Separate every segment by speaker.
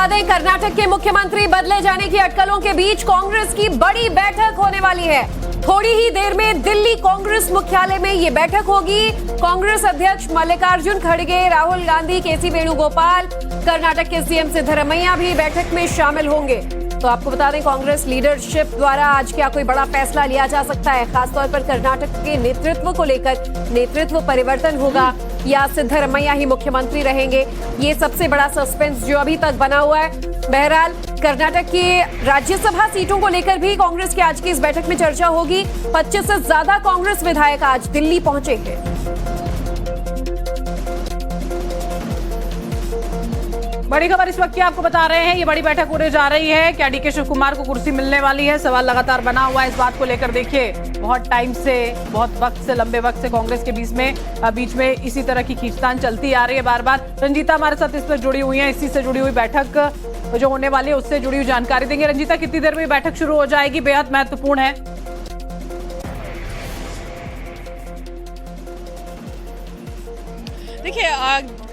Speaker 1: बता दें, कर्नाटक के मुख्यमंत्री बदले जाने की अटकलों के बीच कांग्रेस की बड़ी बैठक होने वाली है। थोड़ी ही देर में दिल्ली कांग्रेस मुख्यालय में ये बैठक होगी। कांग्रेस अध्यक्ष मल्लिकार्जुन खड़गे, राहुल गांधी, केसी वेणुगोपाल, कर्नाटक के सीएम सिद्धरमैया भी बैठक में शामिल होंगे। तो आपको बता दें, कांग्रेस लीडरशिप द्वारा आज क्या कोई बड़ा फैसला लिया जा सकता है? खासतौर पर कर्नाटक के नेतृत्व को लेकर नेतृत्व परिवर्तन होगा या सिद्धरमैया ही मुख्यमंत्री रहेंगे, ये सबसे बड़ा सस्पेंस जो अभी तक बना हुआ है। बहरहाल कर्नाटक की राज्यसभा सीटों को लेकर भी कांग्रेस की आज की इस बैठक में चर्चा होगी। 25 से ज्यादा कांग्रेस विधायक आज दिल्ली पहुंचेंगे।
Speaker 2: बड़ी खबर इस वक्त की आपको बता रहे हैं, ये बड़ी बैठक होने जा रही है। क्या डीके शिव कुमार को कुर्सी मिलने वाली है? सवाल लगातार बना हुआ है इस बात को लेकर। देखिए, बहुत टाइम से, बहुत वक्त से, लंबे वक्त से कांग्रेस के बीच में इसी तरह की खींचतान चलती आ रही है बार बार। रंजीता हमारे साथ इस पर जुड़ी हुई है, इसी से जुड़ी हुई बैठक जो होने वाली है उससे जुड़ी हुई जानकारी देंगे। रंजीता, कितनी देर में बैठक शुरू हो जाएगी? बेहद महत्वपूर्ण है।
Speaker 3: देखिए,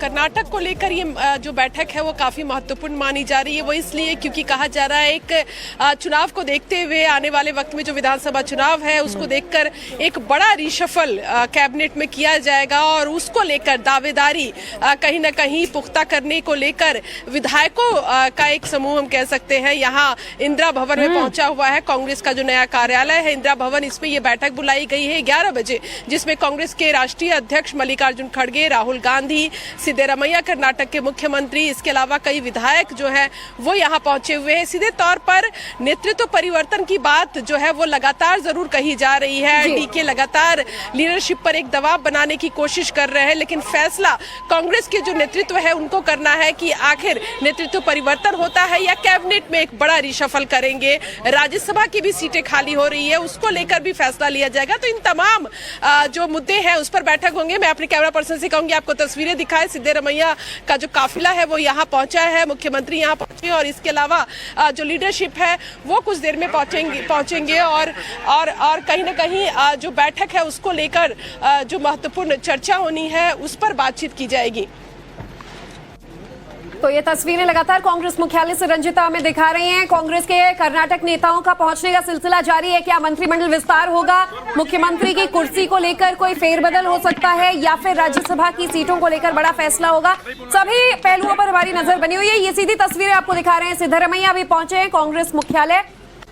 Speaker 3: कर्नाटक को लेकर ये जो बैठक है वो काफी महत्वपूर्ण मानी जा रही है। वो इसलिए क्योंकि कहा जा रहा है एक चुनाव को देखते हुए, आने वाले वक्त में जो विधानसभा चुनाव है उसको देखकर एक बड़ा रिशफल कैबिनेट में किया जाएगा और उसको लेकर दावेदारी कहीं ना कहीं पुख्ता करने को लेकर विधायकों का एक समूह हम कह सकते हैं यहाँ इंदिरा भवन में पहुंचा हुआ है। कांग्रेस का जो नया कार्यालय है इंदिरा भवन, इसमें ये बैठक बुलाई गई है 11 बजे, जिसमें कांग्रेस के राष्ट्रीय अध्यक्ष मल्लिकार्जुन खड़गे, राहुल गांधी, सिद्धरमैया कर्नाटक के मुख्यमंत्री, इसके अलावा कई विधायक जो है वो यहाँ पहुंचे हुए हैं। सीधे तौर पर नेतृत्व परिवर्तन की बात जो है वो लगातार जरूर कही जा रही है। डीके लगातार लीडरशिप पर एक दबाव बनाने की कोशिश कर रहे हैं, लेकिन फैसला कांग्रेस के जो नेतृत्व है उनको करना है कि आखिर नेतृत्व परिवर्तन होता है या कैबिनेट में एक बड़ा रिशफल करेंगे। राज्यसभा की भी सीटें खाली हो रही है, उसको लेकर भी फैसला लिया जाएगा। तो इन तमाम जो मुद्दे हैं उस पर बैठक होंगे। मैं अपने कैमरा पर्सन से कहूंगी आपको तस्वीरें दिखाए। सिद्धरमैया का जो काफिला है वो यहाँ पहुंचा है, मुख्यमंत्री यहाँ पहुंचे और इसके अलावा जो लीडरशिप है वो कुछ देर में पहुंचेंगे और कहीं ना कहीं जो बैठक है उसको लेकर जो महत्वपूर्ण चर्चा होनी है उस पर बातचीत की जाएगी।
Speaker 1: तो ये तस्वीरें लगातार कांग्रेस मुख्यालय से रंजिता हमें दिखा रही हैं। कांग्रेस के कर्नाटक नेताओं का पहुंचने का सिलसिला जारी है। क्या मंत्रिमंडल विस्तार होगा? मुख्यमंत्री की कुर्सी को लेकर कोई फेरबदल हो सकता है या फिर राज्यसभा की सीटों को लेकर बड़ा फैसला होगा? सभी पहलुओं पर हमारी नजर बनी हुई है। ये सीधी तस्वीरें आपको दिखा रहे हैं। सिद्धरमैया भी पहुंचे हैं कांग्रेस मुख्यालय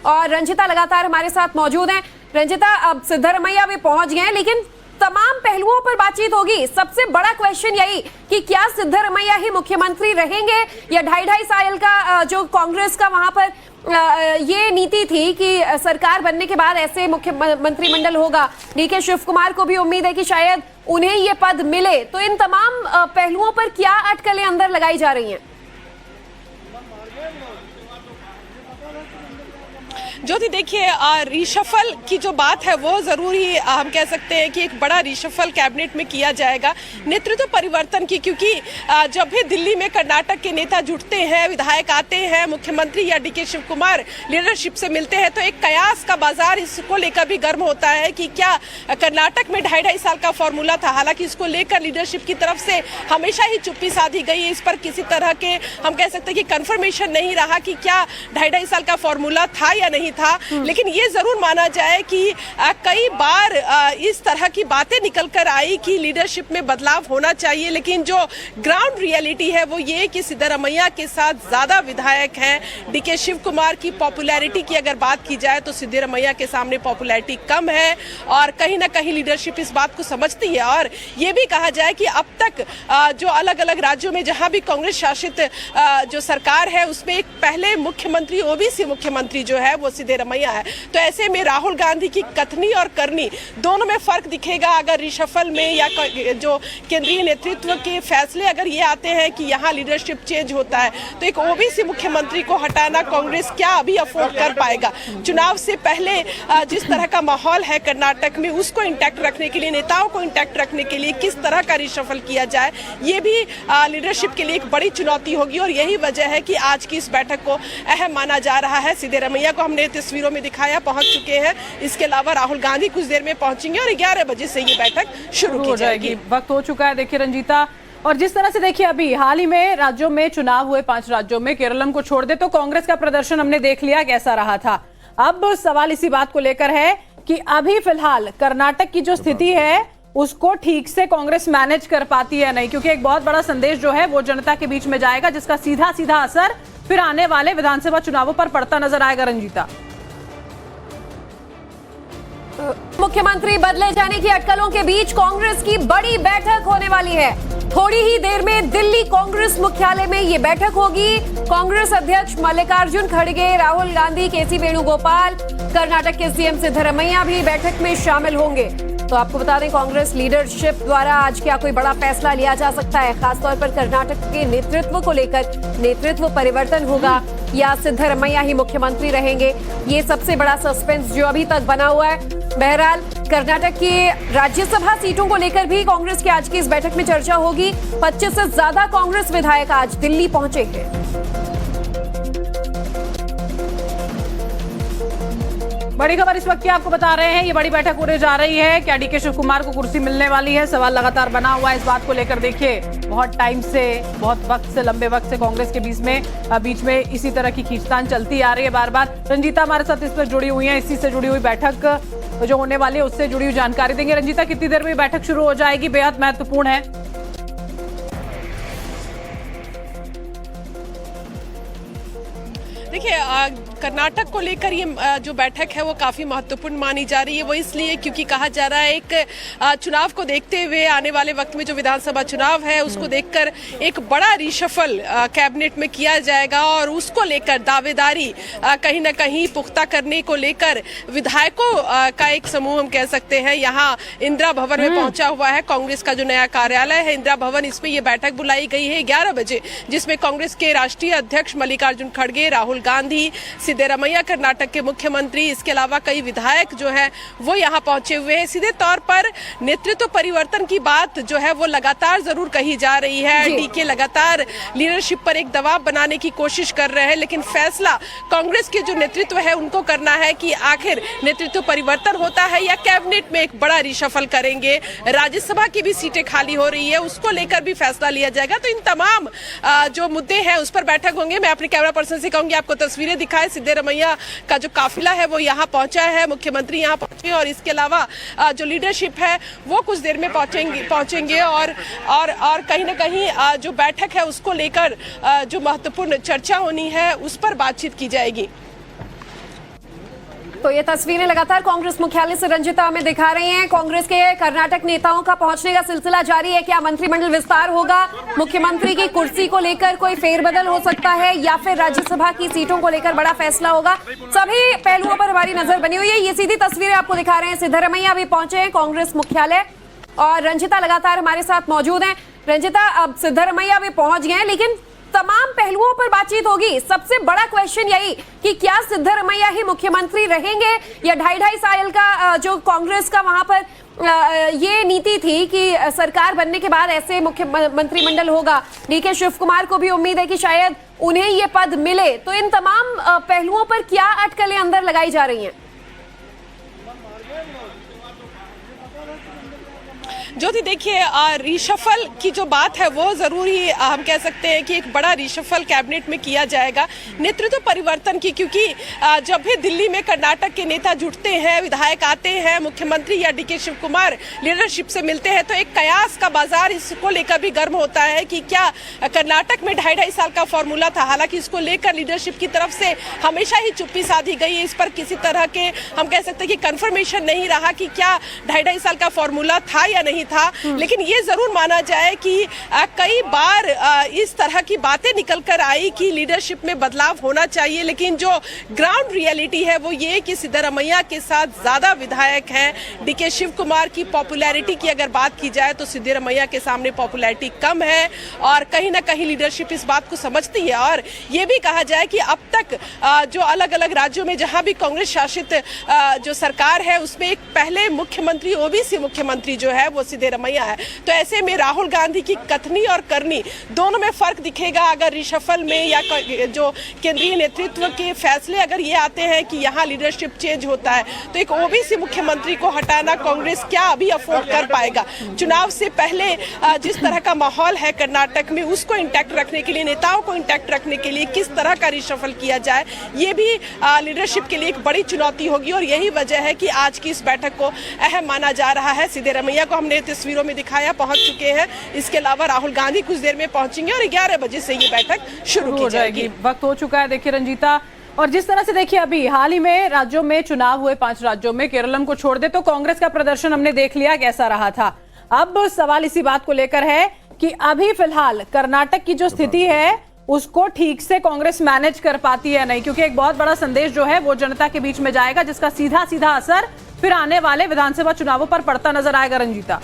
Speaker 1: और रंजिता लगातार हमारे साथ मौजूद है। रंजिता, अब सिद्धरमैया भी पहुंच गए हैं, लेकिन तमाम पहलुओं पर बातचीत होगी। सबसे बड़ा क्वेश्चन यही कि क्या सिद्धरमैया ही मुख्यमंत्री रहेंगे या 2.5 साल का जो कांग्रेस का वहां पर ये नीति थी कि सरकार बनने के बाद ऐसे मंत्रिमंडल होगा। डीके शिव कुमार को भी उम्मीद है कि शायद उन्हें ये पद मिले। तो इन तमाम पहलुओं पर क्या अटकलें अंदर लगाई जा रही हैं?
Speaker 3: ज्योति, देखिए, रिशफल की जो बात है वो जरूरी हम कह सकते हैं कि एक बड़ा रिशफल कैबिनेट में किया जाएगा नेतृत्व परिवर्तन की, क्योंकि जब भी दिल्ली में कर्नाटक के नेता जुटते हैं, विधायक आते हैं, मुख्यमंत्री या डीके शिव कुमार लीडरशिप से मिलते हैं, तो एक कयास का बाजार इसको लेकर भी गर्म होता है कि क्या कर्नाटक में 2.5 साल का फॉर्मूला था। हालांकि इसको लेकर लीडरशिप की तरफ से हमेशा ही चुप्पी साधी गई है। इस पर किसी तरह के हम कह सकते हैं कि कंफर्मेशन नहीं रहा कि क्या 2.5 साल का फॉर्मूला था या नहीं था। लेकिन ये जरूर माना जाए कि कई बार इस तरह की बातें निकल कर आई कि लीडरशिप में बदलाव होना चाहिए, लेकिन जो ग्राउंड रियलिटी है वो ये कि सिद्धरमैया के साथ ज्यादा विधायक हैं। डीके शिव कुमार की पॉपुलैरिटी की अगर बात की जाए तो सिद्धरमैया के सामने पॉपुलैरिटी कम है और कहीं ना कहीं लीडरशिप इस बात को समझती है। और ये भी कहा जाए कि अब तक जो अलग अलग राज्यों में जहां भी कांग्रेस शासित जो सरकार है उसमें एक पहले मुख्यमंत्री, ओबीसी मुख्यमंत्री जो है वो सिद्धरमैया है। तो ऐसे में राहुल गांधी की कथनी और करनी दोनों में फर्क दिखेगा अगर रिशफल में या जो केंद्रीय नेतृत्व के फैसले अगर ये आते हैं कि यहाँ लीडरशिप चेंज होता है तो एक ओबीसी मुख्यमंत्री को हटाना कांग्रेस क्या अभी अफोर्ड कर पाएगा? चुनाव से पहले जिस तरह का माहौल है कर्नाटक में उसको इंटैक्ट रखने के लिए, नेताओं को इंटैक्ट रखने के लिए किस तरह का रिशफल किया जाए, ये भी लीडरशिप के लिए एक बड़ी चुनौती होगी। और यही वजह है कि आज की इस बैठक को अहम माना जा रहा है। सिद्धरमैया को हमने तस्वीरों में दिखाया, पहुंच चुके हैं। इसके अलावा राहुल गांधी कुछ देर में पहुंचेंगे और 11 बजे से ये बैठक शुरू हो जाएगी।
Speaker 2: वक्त हो चुका है। देखिए रंजीता, और जिस तरह से देखिए अभी हाल ही में राज्यों में चुनाव हुए, 5 राज्यों में, केरलम को छोड़ दे तो कांग्रेस का प्रदर्शन हमने देख लिया कैसा रहा था। अब सवाल इसी बात को लेकर है कि अभी फिलहाल कर्नाटक की जो स्थिति है उसको ठीक से कांग्रेस मैनेज कर पाती है नहीं, क्योंकि एक बहुत बड़ा संदेश जो है वो जनता के बीच में जाएगा जिसका सीधा सीधा असर फिर आने वाले विधानसभा चुनावों पर पड़ता नजर आएगा। रंजीता,
Speaker 1: मुख्यमंत्री बदले जाने की अटकलों के बीच कांग्रेस की बड़ी बैठक होने वाली है। थोड़ी ही देर में दिल्ली कांग्रेस मुख्यालय में ये बैठक होगी। कांग्रेस अध्यक्ष मल्लिकार्जुन खड़गे, राहुल गांधी, केसी वेणुगोपाल, कर्नाटक के सीएम सिद्धरमैया भी बैठक में शामिल होंगे। तो आपको बता दें, कांग्रेस लीडरशिप द्वारा आज क्या कोई बड़ा फैसला लिया जा सकता है, खासतौर पर कर्नाटक के नेतृत्व को लेकर। नेतृत्व परिवर्तन होगा या सिद्धरमैया ही मुख्यमंत्री रहेंगे, ये सबसे बड़ा सस्पेंस जो अभी तक बना हुआ है। बहरहाल कर्नाटक की राज्यसभा सीटों को लेकर भी कांग्रेस की आज की इस बैठक में चर्चा होगी। 25 से ज्यादा कांग्रेस विधायक आज दिल्ली पहुंचे हैं।
Speaker 2: बड़ी खबर इस वक्त की आपको बता रहे हैं, ये बड़ी बैठक होने जा रही है। क्या डीके शिव कुमार को कुर्सी मिलने वाली है? सवाल लगातार बना हुआ है इस बात को लेकर। देखिए बहुत टाइम से, बहुत वक्त से, लंबे वक्त से कांग्रेस के बीच में इसी तरह की खींचतान चलती आ रही है बार बार। रंजीता हमारे साथ इस पर जुड़ी हुई है, इसी से जुड़ी हुई बैठक जो होने वाली है उससे जुड़ी हुई जानकारी देंगे। रंजीता, कितनी देर में बैठक शुरू हो जाएगी? बेहद महत्वपूर्ण है।
Speaker 3: देखिए, कर्नाटक को लेकर ये जो बैठक है वो काफी महत्वपूर्ण मानी जा रही है। वो इसलिए क्योंकि कहा जा रहा है एक चुनाव को देखते हुए, आने वाले वक्त में जो विधानसभा चुनाव है उसको देखकर एक बड़ा रिशफल कैबिनेट में किया जाएगा और उसको लेकर दावेदारी कहीं ना कहीं पुख्ता करने को लेकर विधायकों का एक समूह हम कह सकते हैं यहाँ इंदिरा भवन में पहुंचा हुआ है। कांग्रेस का जो नया कार्यालय है इंदिरा भवन, इसमें ये बैठक बुलाई गई है 11 बजे, जिसमें कांग्रेस के राष्ट्रीय अध्यक्ष मल्लिकार्जुन खड़गे, राहुल गांधी, सिद्धरमैया कर्नाटक के मुख्यमंत्री, इसके अलावा कई विधायक जो है वो यहाँ पहुंचे हुए हैं। सीधे तौर पर नेतृत्व परिवर्तन की बात जो है वो लगातार जरूर कही जा रही है। डीके लगातार लीडरशिप पर एक दबाव बनाने की कोशिश कर रहे हैं, लेकिन फैसला कांग्रेस के जो नेतृत्व है उनको करना है कि आखिर नेतृत्व परिवर्तन होता है या कैबिनेट में एक बड़ा रिशफल करेंगे। राज्यसभा की भी सीटें खाली हो रही है, उसको लेकर भी फैसला लिया जाएगा। तो इन तमाम जो मुद्दे हैं उस पर बैठक होंगे। मैं अपने कैमरा पर्सन से कहूंगी आपको तस्वीरें दिखाए। सिद्धरमैया का जो काफिला है वो यहाँ पहुंचा है, मुख्यमंत्री यहाँ पहुंचे और इसके अलावा जो लीडरशिप है वो कुछ देर में पहुंचेंगे और कहीं ना कहीं जो बैठक है उसको लेकर जो महत्वपूर्ण चर्चा होनी है उस पर बातचीत की जाएगी।
Speaker 1: तो ये तस्वीरें लगातार कांग्रेस मुख्यालय से रंजिता हमें दिखा रही हैं। कांग्रेस के कर्नाटक नेताओं का पहुंचने का सिलसिला जारी है। क्या मंत्रिमंडल विस्तार होगा? मुख्यमंत्री की कुर्सी को लेकर कोई फेरबदल हो सकता है या फिर राज्यसभा की सीटों को लेकर बड़ा फैसला होगा? सभी पहलुओं पर हमारी नजर बनी हुई है। ये सीधी तस्वीरें आपको दिखा रहे हैं। सिद्धरमैया भी पहुंचे हैं कांग्रेस मुख्यालय और रंजिता लगातार हमारे साथ मौजूद है। रंजिता, अब सिद्धरमैया भी पहुंच गए हैं, लेकिन तमाम पहलुओं पर बातचीत होगी। सबसे बड़ा क्वेश्चन यही कि क्या सिद्धरमैया ही मुख्यमंत्री रहेंगे या 2.5 साल का जो कांग्रेस का वहां पर ये नीति थी कि सरकार बनने के बाद ऐसे मंत्रिमंडल होगा। डीके शिव कुमार को भी उम्मीद है कि शायद उन्हें ये पद मिले। तो इन तमाम पहलुओं पर क्या अटकलें अंदर लगाई जा रही हैं?
Speaker 3: ज्योति, देखिए रिशफल की जो बात है वो जरूरी हम कह सकते हैं कि एक बड़ा रिशफल कैबिनेट में किया जाएगा। नेतृत्व परिवर्तन की, क्योंकि जब भी दिल्ली में कर्नाटक के नेता जुटते हैं, विधायक आते हैं, मुख्यमंत्री या डीके शिव कुमार लीडरशिप से मिलते हैं, तो एक कयास का बाजार इसको लेकर भी गर्म होता है कि क्या कर्नाटक में 2.5 साल का फॉर्मूला था। हालांकि इसको लेकर लीडरशिप की तरफ से हमेशा ही चुप्पी साधी गई है। इस पर किसी तरह के हम कह सकते हैं कि कंफर्मेशन नहीं रहा कि क्या 2.5 साल का फॉर्मूला था या नहीं था। लेकिन ये जरूर माना जाए कि कई बार इस तरह की बातें निकल कर आई कि लीडरशिप में बदलाव होना चाहिए, लेकिन जो ग्राउंड रियलिटी है वो ये कि सिद्धरमैया के साथ ज्यादा विधायक हैं। डीके शिव कुमार की पॉपुलैरिटी की अगर बात की जाए तो सिद्धरमैया के सामने पॉपुलैरिटी कम है और कहीं ना कहीं लीडरशिप इस बात को समझती है। और ये भी कहा जाए कि अब तक जो अलग अलग राज्यों में जहां भी कांग्रेस शासित जो सरकार है उसमें एक पहले मुख्यमंत्री, ओबीसी मुख्यमंत्री जो है वो सिद्धरमैया है। तो ऐसे में राहुल गांधी की कथनी और करनी दोनों में फर्क दिखेगा। अगर रिशफल में या जो केंद्रीय नेतृत्व के फैसले अगर ये आते हैं कि यहाँ लीडरशिप चेंज होता है तो एक ओबीसी मुख्यमंत्री को हटाना कांग्रेस क्या अभी अफोर्ड कर पाएगा। चुनाव से पहले जिस तरह का माहौल है कर्नाटक में उसको इंटैक्ट रखने के लिए, नेताओं को इंटैक्ट रखने के लिए किस तरह का रिशफल किया जाए, ये भी लीडरशिप के लिए एक बड़ी चुनौती होगी। और यही वजह है कि आज की इस बैठक को अहम माना जा रहा है। सिद्धरामैया को हमने तस्वीरों में दिखाया, पहुंच चुके हैं। इसके अलावा राहुल गांधी कुछ देर में पहुंचेंगे और 11 बजे से ये बैठक शुरू की जाएगी।
Speaker 2: वक्त हो चुका है देखिए रंजीता, और जिस तरह से देखिए अभी हाल ही में राज्यों में चुनाव हुए, 5 राज्यों में, केरलम को छोड़ दे तो कांग्रेस का प्रदर्शन हमने देख लिया कैसा रहा था। अब सवाल इसी बात को लेकर है कि अभी फिलहाल कर्नाटक की जो स्थिति है उसको ठीक से कांग्रेस मैनेज कर पाती है नहीं, क्योंकि एक बहुत बड़ा संदेश जो है वो जनता के बीच में जाएगा जिसका सीधा सीधा असर फिर आने वाले विधानसभा चुनावों पर पड़ता नजर आएगा। रंजीता,